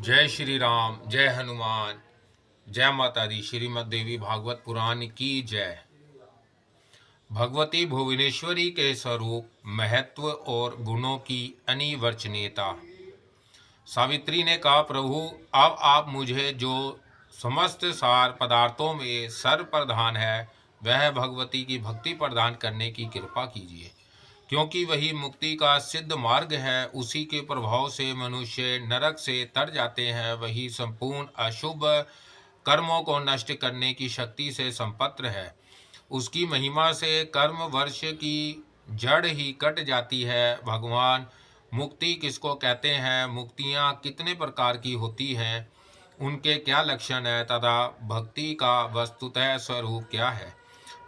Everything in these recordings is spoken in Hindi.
जय श्री राम, जय हनुमान, जय माता दी। श्रीमद् देवी भागवत पुराण की जय। भगवती भुवनेश्वरी के स्वरूप, महत्व और गुणों की अनिवर्चनीयता। सावित्री ने कहा, प्रभु अब आप मुझे जो समस्त सार पदार्थों में सर्व प्रधान है, वह भगवती की भक्ति प्रदान करने की कृपा कीजिए, क्योंकि वही मुक्ति का सिद्ध मार्ग है। उसी के प्रभाव से मनुष्य नरक से तर जाते हैं। वही संपूर्ण अशुभ कर्मों को नष्ट करने की शक्ति से संपन्न है। उसकी महिमा से कर्म वर्ष की जड़ ही कट जाती है। भगवान, मुक्ति किसको कहते हैं, मुक्तियाँ कितने प्रकार की होती हैं, उनके क्या लक्षण है तथा भक्ति का वस्तुतः स्वरूप क्या है,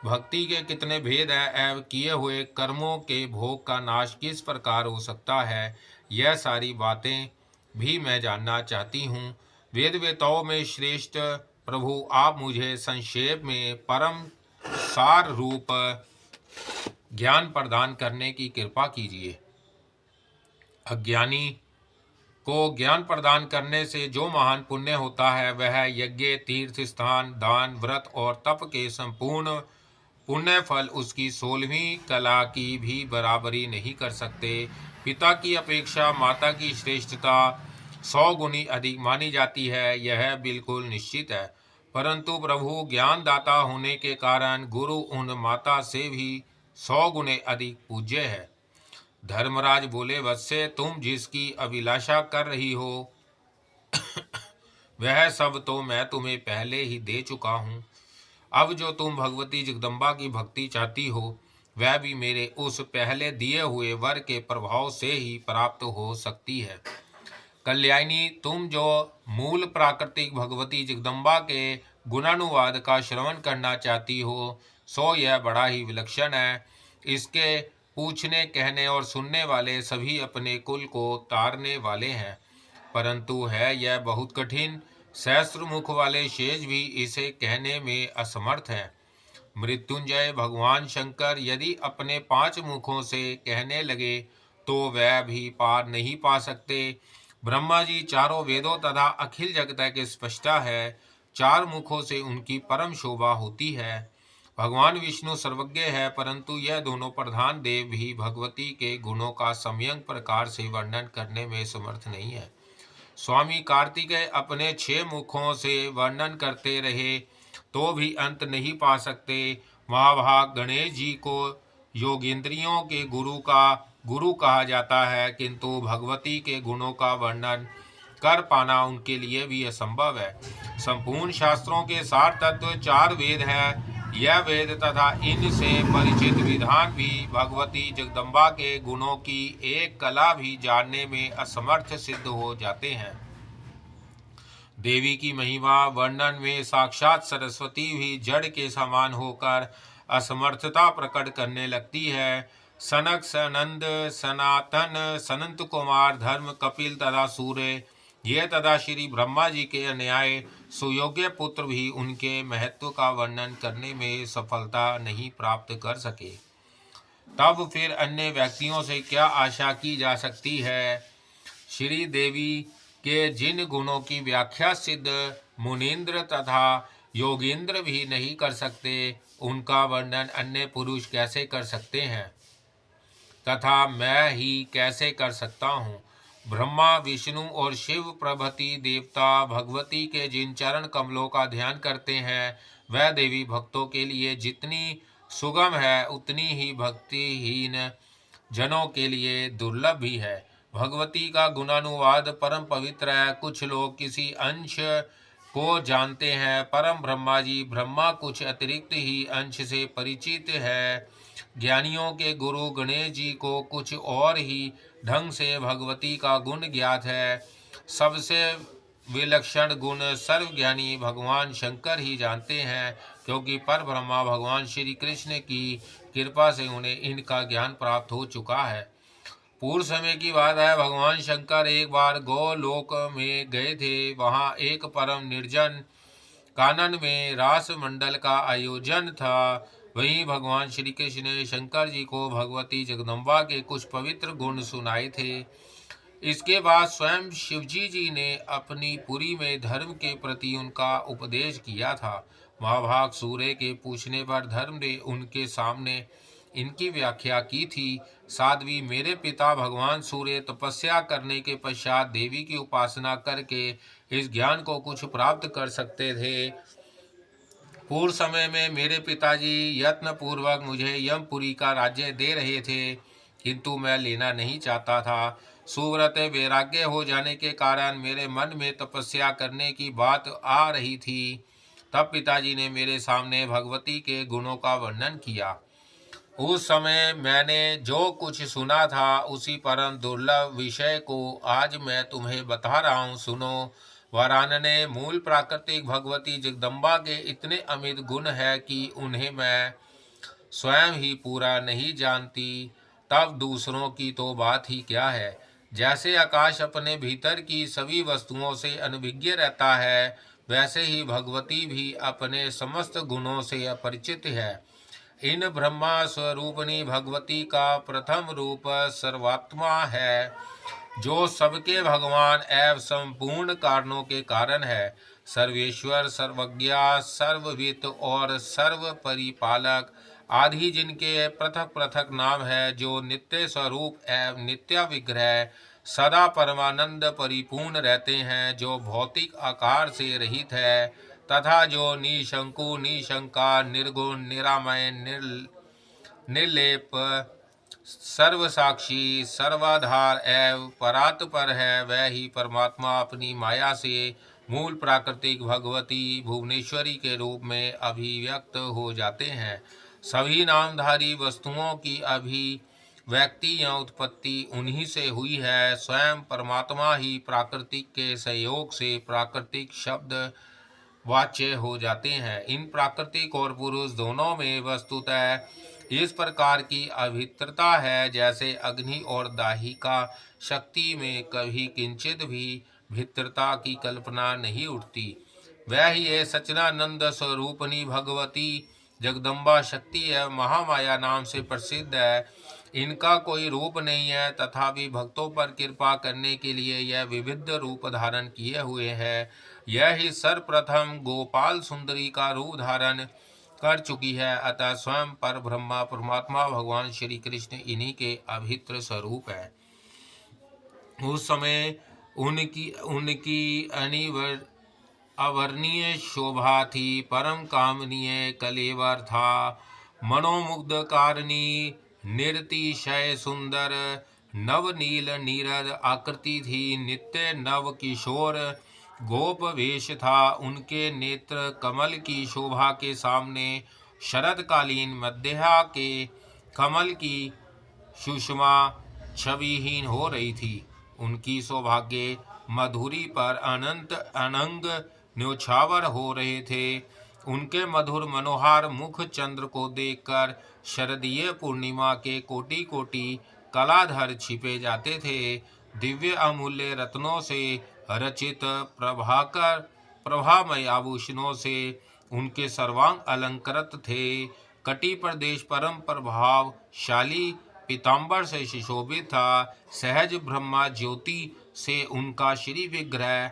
भक्ति के कितने भेद है एवं किए हुए कर्मों के भोग का नाश किस प्रकार हो सकता है, यह सारी बातें भी मैं जानना चाहती हूँ। वेद वेताओं में श्रेष्ठ प्रभु, आप मुझे संक्षेप में परम सार रूप ज्ञान प्रदान करने की कृपा कीजिए। अज्ञानी को ज्ञान प्रदान करने से जो महान पुण्य होता है, वह यज्ञ, तीर्थ स्थान, दान, व्रत और तप के संपूर्ण पुण्य फल उसकी 16वीं कला की भी बराबरी नहीं कर सकते। पिता की अपेक्षा माता की श्रेष्ठता 100 गुनी अधिक मानी जाती है, यह बिल्कुल निश्चित है। परंतु प्रभु ज्ञानदाता होने के कारण गुरु उन माता से भी 100 गुने अधिक पूज्य है। धर्मराज बोले, वत्से तुम जिसकी अभिलाषा कर रही हो वह सब तो मैं तुम्हें पहले ही दे चुका हूँ। अब जो तुम भगवती जगदम्बा की भक्ति चाहती हो, वह भी मेरे उस पहले दिए हुए वर के प्रभाव से ही प्राप्त हो सकती है। कल्याणी, तुम जो मूल प्राकृतिक भगवती जगदम्बा के गुणानुवाद का श्रवण करना चाहती हो, सो यह बड़ा ही विलक्षण है। इसके पूछने, कहने और सुनने वाले सभी अपने कुल को तारने वाले हैं, परंतु है यह बहुत कठिन। सहस्त्र मुख वाले शेष भी इसे कहने में असमर्थ हैं। मृत्युंजय भगवान शंकर यदि अपने 5 मुखों से कहने लगे तो वह भी पार नहीं पा सकते। ब्रह्मा जी चारों वेदों तथा अखिल जगत के स्पष्टा है, 4 मुखों से उनकी परम शोभा होती है। भगवान विष्णु सर्वज्ञ है, परंतु यह दोनों प्रधान देव भी भगवती के गुणों का सम्यक प्रकार से वर्णन करने में समर्थ नहीं है। स्वामी कार्तिकेय अपने 6 मुखों से वर्णन करते रहे तो भी अंत नहीं पा सकते। महाभाग गणेश जी को योगेंद्रियों के गुरु कहा जाता है, किंतु भगवती के गुणों का वर्णन कर पाना उनके लिए भी असंभव है। संपूर्ण शास्त्रों के सार तत्व 4 वेद हैं। यह वेद तथा इनसे परिचित विधान भी भगवती जगदम्बा के गुणों की एक कला भी जानने में असमर्थ सिद्ध हो जाते हैं। देवी की महिमा वर्णन में साक्षात सरस्वती भी जड़ के समान होकर असमर्थता प्रकट करने लगती है। सनक, सनंद, सनातन, सनंत कुमार, धर्म, कपिल तथा सूर्य, ये तथा श्री ब्रह्मा जी के अन्याय सुयोग्य पुत्र भी उनके महत्व का वर्णन करने में सफलता नहीं प्राप्त कर सके। तब फिर अन्य व्यक्तियों से क्या आशा की जा सकती है। श्री देवी के जिन गुणों की व्याख्या सिद्ध मुनीन्द्र तथा योगेंद्र भी नहीं कर सकते, उनका वर्णन अन्य पुरुष कैसे कर सकते हैं तथा मैं ही कैसे कर सकता हूँ। ब्रह्मा, विष्णु और शिव प्रभृति देवता भगवती के जिन चरण कमलों का ध्यान करते हैं, वह देवी भक्तों के लिए जितनी सुगम है, उतनी ही भक्तिहीन जनों के लिए दुर्लभ भी है। भगवती का गुणानुवाद परम पवित्र है। कुछ लोग किसी अंश को जानते हैं, परम ब्रह्मा जी ब्रह्मा कुछ अतिरिक्त ही अंश से परिचित है। ज्ञानियों के गुरु गणेश जी को कुछ और ही ढंग से भगवती का गुण ज्ञात है। सबसे विलक्षण गुण सर्वज्ञानी भगवान शंकर ही जानते हैं, क्योंकि पर ब्रह्मा भगवान श्री कृष्ण की कृपा से उन्हें इनका ज्ञान प्राप्त हो चुका है। पूर्व समय की बात है, भगवान शंकर एक बार गोलोक में गए थे। वहाँ एक परम निर्जन कानन में रास मंडल का आयोजन था। वहीं भगवान श्री कृष्ण ने शंकर जी को भगवती जगदम्बा के कुछ पवित्र गुण सुनाए थे। इसके बाद स्वयं शिवजी जी ने अपनी पुरी में धर्म के प्रति उनका उपदेश किया था। महाभाग सूर्य के पूछने पर धर्म ने उनके सामने इनकी व्याख्या की थी। साध्वी, मेरे पिता भगवान सूर्य तपस्या करने के पश्चात देवी की उपासना करके इस ज्ञान को कुछ प्राप्त कर सकते थे। पूर्व समय में मेरे पिताजी यत्न पूर्वक मुझे यमपुरी का राज्य दे रहे थे, किंतु मैं लेना नहीं चाहता था। सुव्रत वैराग्य हो जाने के कारण मेरे मन में तपस्या करने की बात आ रही थी। तब पिताजी ने मेरे सामने भगवती के गुणों का वर्णन किया। उस समय मैंने जो कुछ सुना था उसी परम दुर्लभ विषय को आज मैं तुम्हें बता रहा हूँ, सुनो। वरानने, मूल प्राकृतिक भगवती जगदम्बा के इतने अमित गुण है कि उन्हें मैं स्वयं ही पूरा नहीं जानती, तब दूसरों की तो बात ही क्या है। जैसे आकाश अपने भीतर की सभी वस्तुओं से अनभिज्ञ रहता है, वैसे ही भगवती भी अपने समस्त गुणों से अपरिचित है। इन ब्रह्मा स्वरूपणी भगवती का प्रथम रूप सर्वात्मा है, जो सबके भगवान एवं संपूर्ण कारणों के कारण है। सर्वेश्वर, सर्वज्ञा, सर्ववित और सर्व परिपालक आदि जिनके पृथक पृथक नाम है, जो नित्य स्वरूप एवं नित्य विग्रह सदा परमानंद परिपूर्ण रहते हैं, जो भौतिक आकार से रहित है तथा जो निशंकु निशंका निर्गुण निरामय निर्लेप सर्वसाक्षी सर्वाधार एवं परात्पर है, वह ही परमात्मा अपनी माया से मूल प्राकृतिक भगवती भुवनेश्वरी के रूप में अभिव्यक्त हो जाते हैं। सभी नामधारी वस्तुओं की अभिव्यक्ति या उत्पत्ति उन्हीं से हुई है। स्वयं परमात्मा ही प्राकृतिक के सहयोग से प्राकृतिक शब्द वाच्य हो जाते हैं। इन प्राकृतिक और पुरुष दोनों में वस्तुतः इस प्रकार की अभित्रता है, जैसे अग्नि और दाहिका शक्ति में कभी किंचित भी भित्रता की कल्पना नहीं उठती। वह ही ये सच्चिदानंद स्वरूपनी भगवती जगदम्बा शक्ति है, महामाया नाम से प्रसिद्ध है। इनका कोई रूप नहीं है, तथापि भक्तों पर कृपा करने के लिए यह विविध रूप धारण किए हुए है। यह ही सर्वप्रथम गोपाल सुंदरी का रूप धारण कर चुकी है। अतः स्वयं पर ब्रह्मा परमात्मा भगवान श्री कृष्ण इन्हीं के अभित्र स्वरूप है। उस समय उनकी उनकी अवर्णीय शोभा थी, परम कामनीय कलेवर था, मनोमुग्ध कारणी निर्तिशय सुंदर नवनील नीरद आकृति थी, नित्य नव किशोर गोप वेश था। उनके नेत्र कमल की शोभा के सामने शरदकालीन मध्या के कमल की सुषमा छविहीन हो रही थी। उनकी सौभाग्य मधुरी पर अनंत अनंग न्योछावर हो रहे थे। उनके मधुर मनोहर मुख चंद्र को देखकर शरदीय पूर्णिमा के कोटि कोटि कलाधर छिपे जाते थे। दिव्य अमूल्य रत्नों से रचित प्रभाकर प्रभामय आभूषणों से उनके सर्वांग अलंकृत थे। कटी प्रदेश परम प्रभावशाली पीताम्बर से सुशोभित था। सहज ब्रह्मा ज्योति से उनका श्री विग्रह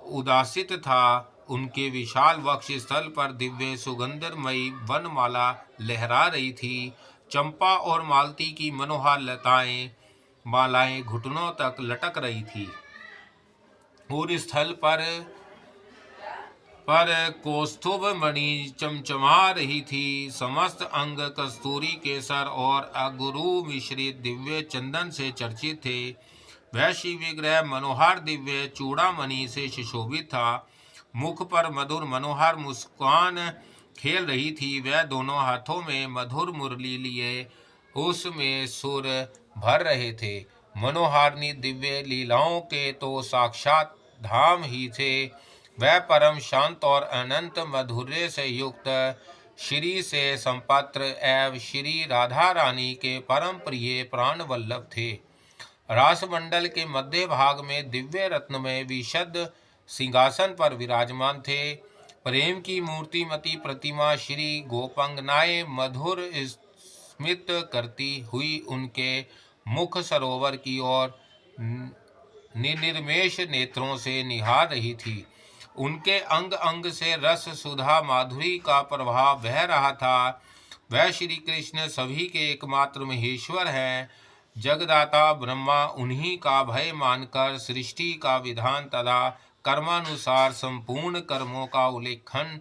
उदासित था। उनके विशाल वक्ष स्थल पर दिव्य सुगंधमयी वनमाला लहरा रही थी। चंपा और मालती की मनोहर लताएं मालाएं घुटनों तक लटक रही थी। और स्थल पर कौस्तुभ मणि चमचमा रही थी। समस्त अंग कस्तूरी केसर और अगुरु मिश्रित दिव्य चंदन से चर्चित थे। वह शिव विग्रह मनोहर दिव्य चूड़ामणि से सुशोभित था। मुख पर मधुर मनोहर मुस्कान खेल रही थी। वह दोनों हाथों में मधुर मुरली लिए उसमें सुर भर रहे थे। मनोहारिणी दिव्य लीलाओं के तो साक्षात धाम ही थे। वह परम शांत और अनंत मधुर्य से युक्त श्री से संपत्र एवं श्री राधा रानी के परम प्रिय प्राण वल्लभ थे। रासमंडल के मध्य भाग में दिव्य रत्न में विशद सिंहासन पर विराजमान थे। प्रेम की मूर्तिमती प्रतिमा श्री गोपंगनाएं मधुर स्मित करती हुई उनके मुख सरोवर की ओर निर्निमेष नेत्रों से निहार रही थी। उनके अंग अंग से रस सुधा माधुरी का प्रवाह बह रहा था। वह श्री कृष्ण सभी के एकमात्र महेश्वर हैं। जगदाता ब्रह्मा उन्हीं का भय मानकर सृष्टि का विधान तथा कर्मानुसार संपूर्ण कर्मों का उल्लेखन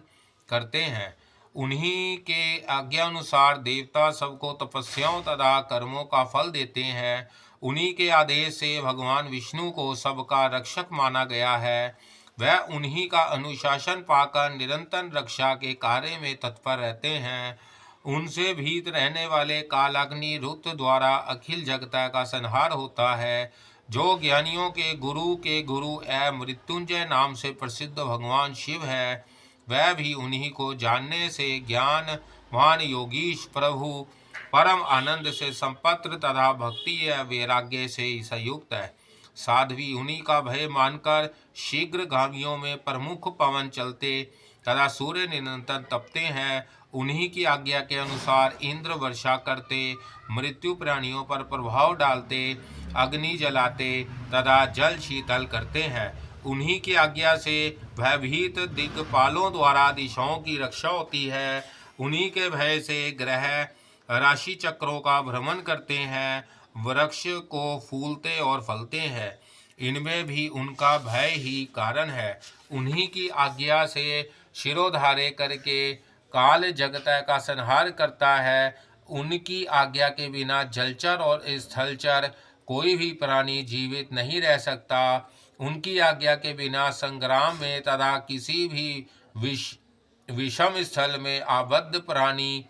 करते हैं। उन्हीं के आज्ञानुसार देवता सबको तपस्याओं तथा कर्मों का फल देते हैं। उन्हीं के आदेश से भगवान विष्णु को सबका रक्षक माना गया है। वह उन्हीं का अनुशासन पाकर निरंतर रक्षा के कार्य में तत्पर रहते हैं। उनसे भीत रहने वाले कालाग्नि रुद्र द्वारा अखिल जगत का संहार होता है। जो ज्ञानियों के गुरु एवं मृत्युंजय नाम से प्रसिद्ध भगवान शिव है, वह भी उन्हीं को जानने से ज्ञानवान योगीश प्रभु परम आनंद से संपत्र तथा भक्ति या वैराग्य से संयुक्त है। साध्वी उन्हीं का भय मानकर शीघ्र गामियों में प्रमुख पवन चलते तथा सूर्य निरंतर तपते हैं। उन्हीं की आज्ञा के अनुसार इंद्र वर्षा करते, मृत्यु प्राणियों पर प्रभाव डालते, अग्नि जलाते तथा जल शीतल करते हैं। उन्हीं की आज्ञा से भयभीत दिग्पालों द्वारा दिशाओं की रक्षा होती है। उन्हीं के भय से ग्रह राशि चक्रों का भ्रमण करते हैं, वृक्ष को फूलते और फलते हैं। इनमें भी उनका भय ही कारण है। उन्हीं की आज्ञा से शिरोधार्य करके काल जगत का संहार करता है। उनकी आज्ञा के बिना जलचर और स्थलचर कोई भी प्राणी जीवित नहीं रह सकता। उनकी आज्ञा के बिना संग्राम में तथा किसी भी विषम स्थल में आबद्ध प्राणी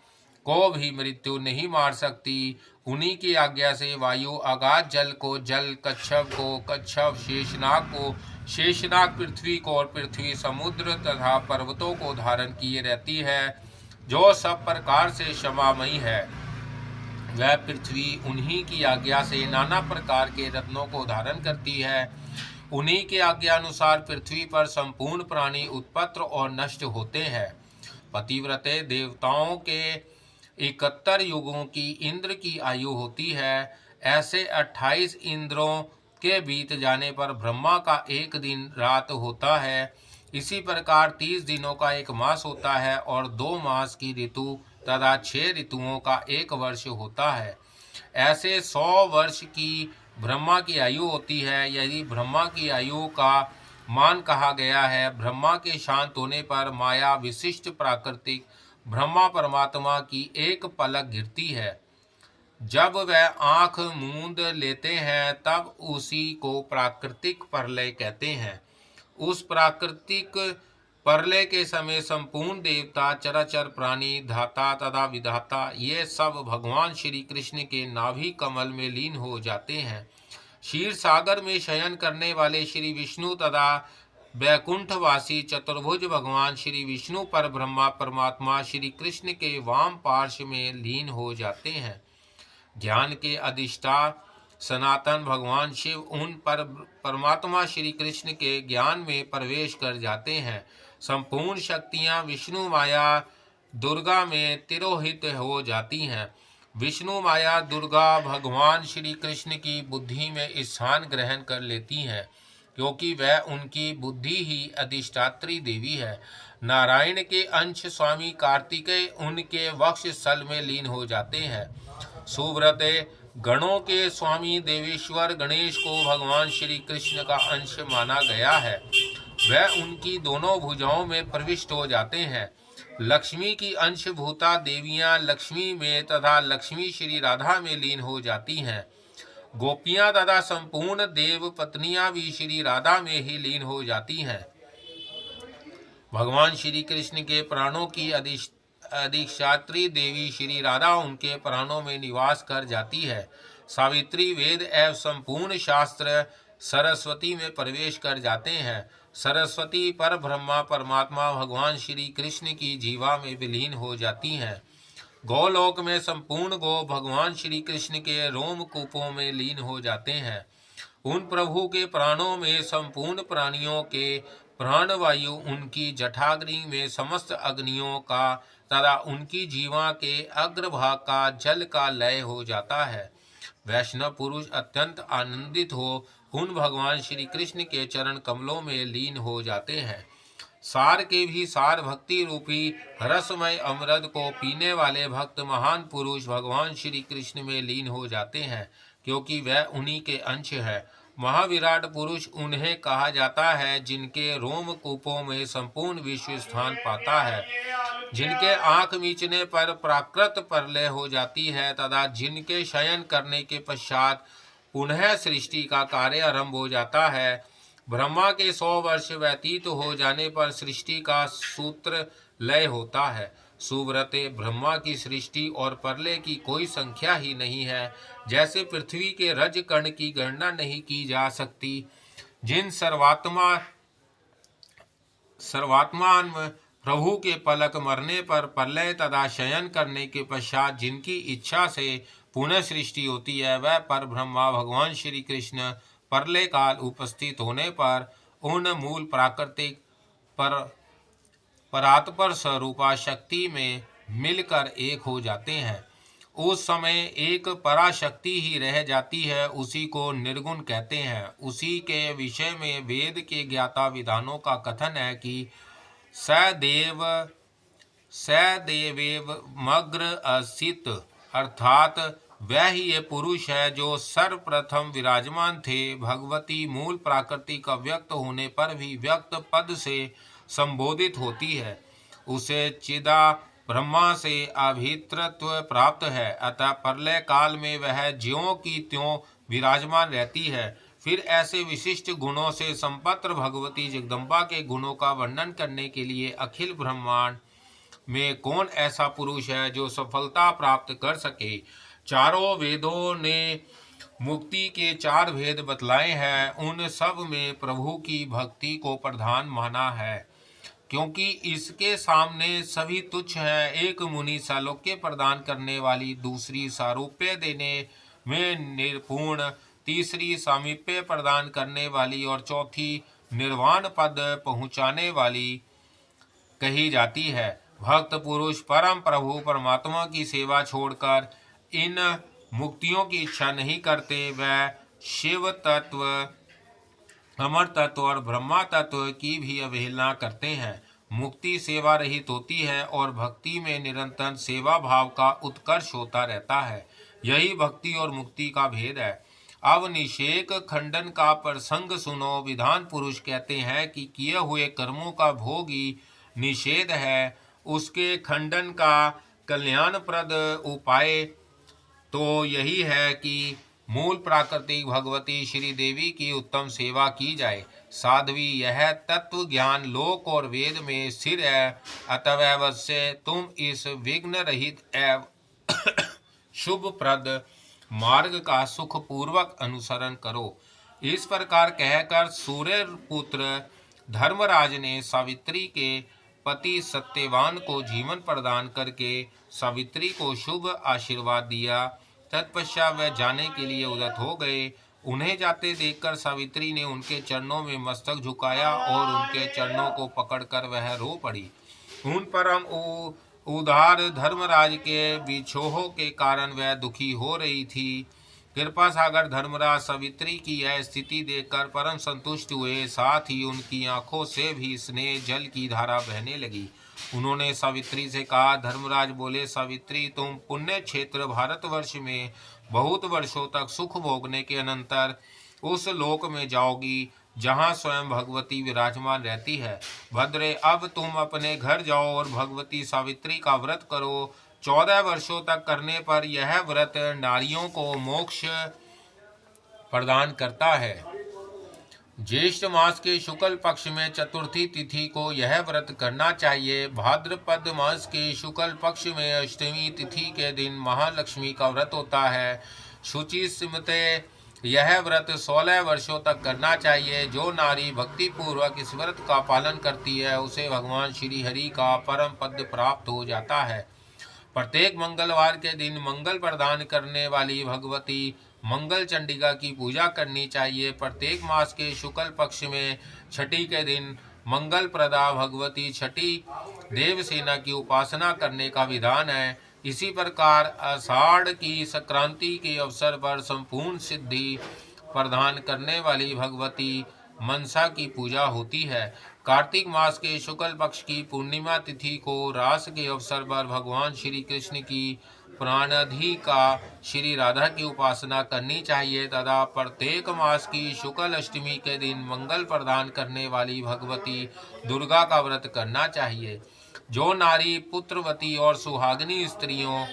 को भी मृत्यु नहीं मार सकती। उन्हीं की आज्ञा से वायु आगाध जल को जल, कच्छप को कच्छप, शेषनाग को शेषनाग, पृथ्वी को और पृथ्वी समुद्र तथा पर्वतों को धारण किए रहती है। जो सब प्रकार से क्षमामयी है, वह पृथ्वी उन्हीं की आज्ञा से नाना प्रकार के रत्नों को धारण करती है। उन्हीं के आज्ञानुसार पृथ्वी पर संपूर्ण प्राणी उत्पन्न और नष्ट होते हैं। पतिव्रते देवताओं के 71 युगों की इंद्र की आयु होती है। ऐसे 28 इंद्रों के बीत जाने पर ब्रह्मा का एक दिन रात होता है। इसी प्रकार 30 दिनों का एक मास होता है और 2 मास की ऋतु तथा 6 ऋतुओं का एक वर्ष होता है। ऐसे 100 वर्ष की ब्रह्मा की आयु होती है। यदि ब्रह्मा की आयु का मान कहा गया है। ब्रह्मा के शांत होने पर माया विशिष्ट प्राकृतिक ब्रह्मा परमात्मा की एक पलक गिरती है। जब वह आंख मूंद लेते हैं तब उसी को प्राकृतिक प्रलय कहते हैं। उस प्राकृतिक प्रलय के समय संपूर्ण देवता, चराचर प्राणी, धाता तथा विधाता ये सब भगवान श्री कृष्ण के नाभि कमल में लीन हो जाते हैं। क्षीर सागर में शयन करने वाले श्री विष्णु तथा वैकुंठवासी चतुर्भुज भगवान श्री विष्णु पर ब्रह्मा परमात्मा श्री कृष्ण के वाम पार्श्व में लीन हो जाते हैं। ज्ञान के अधिष्ठा सनातन भगवान शिव उन पर परमात्मा श्री कृष्ण के ज्ञान में प्रवेश कर जाते हैं। संपूर्ण शक्तियां विष्णु माया दुर्गा में तिरोहित हो जाती हैं। विष्णु माया दुर्गा भगवान श्री कृष्ण की बुद्धि में स्थान ग्रहण कर लेती हैं, क्योंकि वह उनकी बुद्धि ही अधिष्ठात्री देवी है। नारायण के अंश स्वामी कार्तिकेय उनके वक्ष स्थल में लीन हो जाते हैं। सुव्रते गणों के स्वामी देवेश्वर गणेश को भगवान श्री कृष्ण का अंश माना गया है। वह उनकी दोनों भुजाओं में प्रविष्ट हो जाते हैं। लक्ष्मी की अंशभूता देवियां लक्ष्मी में तथा लक्ष्मी श्री राधा में लीन हो जाती हैं। गोपियां तथा संपूर्ण देव पत्नियां भी श्री राधा में ही लीन हो जाती हैं। भगवान श्री कृष्ण के प्राणों की अधिष्ठात्री देवी श्री राधा उनके प्राणों में निवास कर जाती है। सावित्री वेद एवं संपूर्ण शास्त्र सरस्वती में प्रवेश कर जाते हैं। सरस्वती पर ब्रह्मा परमात्मा भगवान श्री कृष्ण की जीवा में विलीन हो जाती हैं। गोलोक में संपूर्ण गो भगवान श्री कृष्ण के रोम कूपों में लीन हो जाते हैं। उन प्रभु के प्राणों में संपूर्ण प्राणियों के प्राणवायु, उनकी जठाग्नि में समस्त अग्नियों का तथा उनकी जीवा के अग्रभाग का जल का लय हो जाता है। वैष्णव पुरुष अत्यंत आनंदित हो उन भगवान श्री कृष्ण के चरण कमलों में लीन हो जाते हैं। सार के भी सार भक्ति रूपी रसमय अमृत को पीने वाले भक्त महान पुरुष भगवान श्री कृष्ण में लीन हो जाते हैं, क्योंकि वह उन्हीं के अंश है। महाविराट पुरुष उन्हें कहा जाता है जिनके रोम कूपों में संपूर्ण विश्व स्थान पाता है, जिनके आंख मीचने पर प्राकृत प्रलय हो जाती है तथा जिनके शयन करने के पश्चात पुनः सृष्टि का कार्य आरंभ हो जाता है। ब्रह्मा के 100 वर्ष व्यतीत हो जाने पर सृष्टि का सूत्र लय होता है। सुव्रते ब्रह्मा की सृष्टि और प्रलय की कोई संख्या ही नहीं है। जैसे पृथ्वी के रज कण की गणना नहीं की जा सकती, जिन सर्वात्मान प्रभु के पलक मरने पर प्रलय तथा शयन करने के पश्चात जिनकी इच्छा से पुनः सृष्टि होती है, वह पर ब्रह्मा भगवान श्री कृष्ण प्रलय काल उपस्थित होने पर उन मूल प्राकृतिक परात्पर स्वरूपा शक्ति में मिलकर एक हो जाते हैं। उस समय एक पराशक्ति ही रह जाती है, उसी को निर्गुण कहते हैं। उसी के विषय में वेद के ज्ञाता विधानों का कथन है कि सदेवेव मग्र असित, अर्थात वह ही ये पुरुष है जो सर्वप्रथम विराजमान थे। भगवती मूल प्राकृतिक अव्यक्त होने पर भी व्यक्त पद से संबोधित होती है। उसे चिदा ब्रह्मा से अभितृत्व प्राप्त है, अतः प्रलय काल में वह ज्यों की त्यों विराजमान रहती है। फिर ऐसे विशिष्ट गुणों से संपन्न भगवती जगदम्बा के गुणों का वर्णन करने के लिए अखिल ब्रह्मांड में कौन ऐसा पुरुष है जो सफलता प्राप्त कर सके। चारों वेदों ने मुक्ति के 4 भेद बतलाए हैं। उन सब में प्रभु की भक्ति को प्रधान माना है, क्योंकि इसके सामने सभी तुच्छ है। एक मुनि सालोक्य प्रदान करने वाली, दूसरी सारूप्य देने में निपुण, तीसरी सामीप्य प्रदान करने वाली और चौथी निर्वाण पद पहुँचाने वाली कही जाती है। भक्त पुरुष परम प्रभु परमात्मा की सेवा छोड़कर इन मुक्तियों की इच्छा नहीं करते। वह शिव तत्व, अमर तत्व और ब्रह्मा तत्व की भी अवहेलना करते हैं। मुक्ति सेवा रहित होती है और भक्ति में निरंतर सेवा भाव का उत्कर्ष होता रहता है। यही भक्ति और मुक्ति का भेद है। अब निषेक खंडन का प्रसंग सुनो। विधान पुरुष कहते हैं कि किए हुए कर्मों का भोग ही निषेध है, उसके खंडन का कल्याणप्रद उपाय तो यही है कि मूल प्राकृतिक भगवती श्री देवी की उत्तम सेवा की जाए। साध्वी, यह तत्व ज्ञान लोक और वेद में स्थिर है, अतः अवश्य तुम इस विघ्न रहित एवं शुभ प्रद मार्ग का सुख पूर्वक अनुसरण करो। इस प्रकार कहकर सूर्य पुत्र धर्मराज ने सावित्री के पति सत्यवान को जीवन प्रदान करके सावित्री को शुभ आशीर्वाद दिया। तत्पश्चात वह जाने के लिए उद्यत हो गए। उन्हें जाते देखकर सावित्री ने उनके चरणों में मस्तक झुकाया और उनके चरणों को पकड़कर वह रो पड़ी। उन परम उदार धर्मराज के विछोह के कारण वह दुखी हो रही थी। कृपा सागर धर्मराज सावित्री की यह स्थिति देखकर परम संतुष्ट हुए, साथ ही उनकी आंखों से भी स्नेह जल की धारा बहने लगी। उन्होंने सावित्री से कहा, धर्मराज बोले, सावित्री, तुम पुण्य क्षेत्र भारतवर्ष में बहुत वर्षों तक सुख भोगने के अनंतर उस लोक में जाओगी जहाँ स्वयं भगवती विराजमान रहती है। भद्रे, अब तुम अपने घर जाओ और भगवती सावित्री का व्रत करो। 14 वर्षों तक करने पर यह व्रत नारियों को मोक्ष प्रदान करता है। ज्येष्ठ मास के शुक्ल पक्ष में चतुर्थी तिथि को यह व्रत करना चाहिए। भाद्रपद मास के शुक्ल पक्ष में अष्टमी तिथि के दिन महालक्ष्मी का व्रत होता है। शुचि स्मृते यह व्रत 16 वर्षों तक करना चाहिए। जो नारी भक्ति पूर्वक इस व्रत का पालन करती है, उसे भगवान श्री हरि का परम पद प्राप्त हो जाता है। प्रत्येक मंगलवार के दिन मंगल प्रदान करने वाली भगवती मंगल चंडिका की पूजा करनी चाहिए। प्रत्येक मास के शुक्ल पक्ष में छठी के दिन मंगल प्रदा भगवती छठी देवसेना की उपासना करने का विधान है। इसी प्रकार आषाढ़ की संक्रांति के अवसर पर संपूर्ण सिद्धि प्रदान करने वाली भगवती मनसा की पूजा होती है। कार्तिक मास के शुक्ल पक्ष की पूर्णिमा तिथि को रास के अवसर पर भगवान श्री कृष्ण की प्राणाधिका श्री राधा की उपासना करनी चाहिए तथा प्रत्येक मास की शुक्ल अष्टमी के दिन मंगल प्रदान करने वाली भगवती दुर्गा का व्रत करना चाहिए। जो नारी पुत्रवती और सुहागिनी स्त्रियों,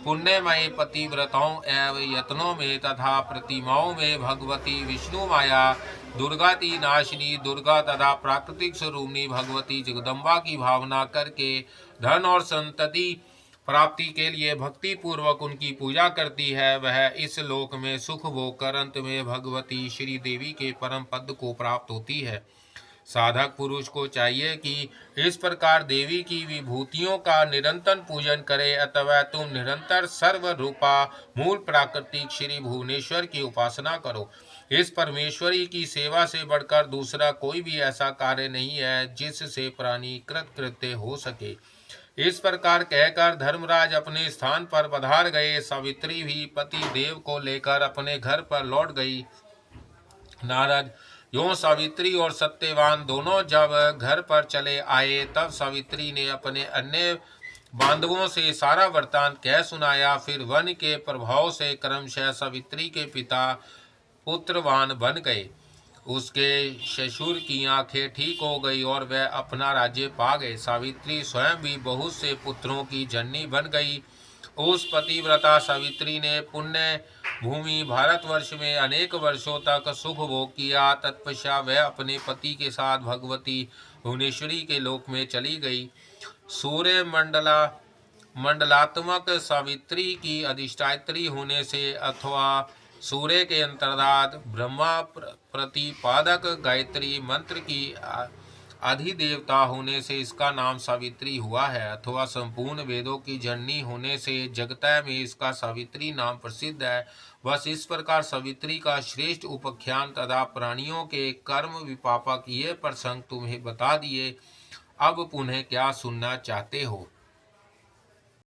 पुण्यमय पतिव्रताओं एवं यत्नों में तथा प्रतिमाओं में भगवती विष्णु माया, दुर्गाति नाशिनी दुर्गा तथा प्राकृतिक स्वरूपिणी भगवती जगदम्बा की भावना करके धन और संतति प्राप्ति के लिए भक्ति पूर्वक उनकी पूजा करती है, वह इस लोक में सुख भोग कर अंत में भगवती श्री देवी के परम पद को प्राप्त होती है। साधक पुरुष को चाहिए कि इस प्रकार देवी की विभूतियों का निरंतर पूजन करे, अथवा तुम निरंतर सर्व रूपा मूल प्राकृतिक श्री भुवनेश्वर की उपासना करो। इस परमेश्वरी की सेवा से बढ़कर दूसरा कोई भी ऐसा कार्य नहीं है जिससे प्राणी कृतकृत्य हो सके। इस प्रकार कहकर धर्मराज अपने स्थान पर पधार गए। सावित्री भी पति देव को लेकर अपने घर पर लौट गई। नारद यों सावित्री और सत्यवान दोनों जब घर पर चले आए, तब सावित्री ने अपने अन्य बांधवों से सारा वृत्तांत कह सुनाया। फिर वन के प्रभाव से क्रमशः सावित्री के पिता पुत्रवान बन गए। उसके ससुर की आंखें ठीक हो गई और वह अपना राज्य पा गए। सावित्री स्वयं भी बहुत से पुत्रों की जननी बन गई। उस पतिव्रता सावित्री ने पुण्य भूमि भारतवर्ष में अनेक वर्षों तक सुख भोग किया। तत्पश्चात वह अपने पति के साथ भगवती भुवनेश्वरी के लोक में चली गई। सूर्य मंडलात्मक सावित्री की अधिष्ठात्री होने से अथवा सूर्य के अंतर्गत ब्रह्मा प्रतिपादक गायत्री मंत्र की अधिदेवता होने से इसका नाम सावित्री हुआ है, अथवा संपूर्ण वेदों की जननी होने से जगतय में इसका सावित्री नाम प्रसिद्ध है। बस इस प्रकार सावित्री का श्रेष्ठ उपाख्यान तथा प्राणियों के कर्म विपापक ये प्रसंग तुम्हें बता दिए। अब पुनः क्या सुनना चाहते हो?